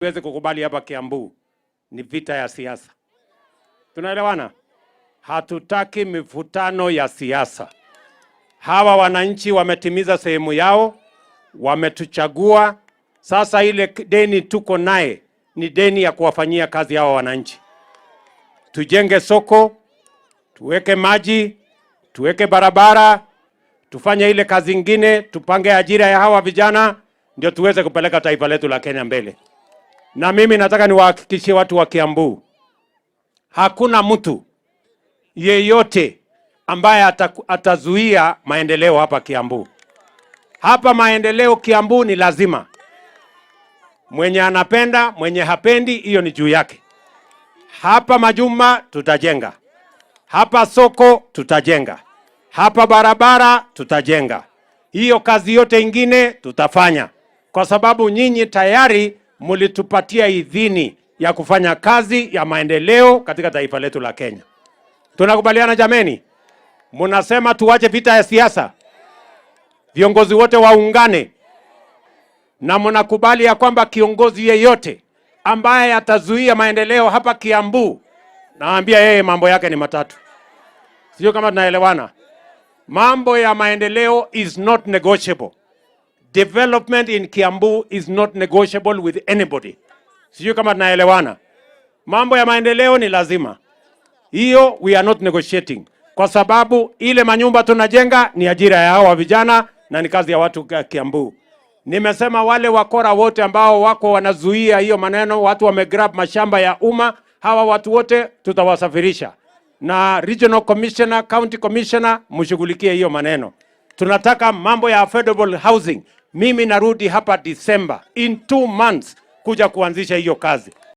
Tuweze kukubali hapa Kiambu ni vita ya siasa. Tunaelewana? Hatutaki mivutano ya siasa. Hawa wananchi wametimiza sehemu yao, wametuchagua. Sasa ile deni tuko naye ni deni ya kuwafanyia kazi hawa wananchi. Tujenge soko, tuweke maji, tuweke barabara, tufanye ile kazi ingine, tupange ajira ya hawa vijana, ndio tuweze kupeleka taifa letu la Kenya mbele. Na mimi nataka niwahakikishie watu wa Kiambu, hakuna mtu yeyote ambaye atazuia maendeleo hapa Kiambu. Hapa maendeleo Kiambu ni lazima. Mwenye anapenda, mwenye hapendi, hiyo ni juu yake. Hapa majumba tutajenga. Hapa soko tutajenga. Hapa barabara tutajenga. Hiyo kazi yote ingine tutafanya. Kwa sababu nyinyi tayari mulitupatia idhini ya kufanya kazi ya maendeleo katika taifa letu la Kenya. Tunakubaliana jameni? Munasema tuache vita ya siasa. Viongozi wote waungane. Na mnakubali ya kwamba kiongozi yeyote ambaye atazuia maendeleo hapa Kiambu, naambia yeye mambo yake ni matatu. Sio kama tunaelewana? Mambo ya maendeleo is not negotiable. Development in Kiambu is not negotiable with anybody. Sio kama tunaelewana? Mambo ya maendeleo ni lazima. Hiyo we are not negotiating. Kwa sababu ile manyumba tunajenga ni ajira ya hawa vijana na ni kazi ya watu Kiambu. Nimesema wale wakora wote ambao wako wanazuia hiyo maneno, watu wamegrab mashamba ya umma, hawa watu wote tutawasafirisha. Na regional commissioner, county commissioner, mshughulikie hiyo maneno. Tunataka mambo ya affordable housing. Mimi narudi hapa December in 2 months kuja kuanzisha hiyo kazi.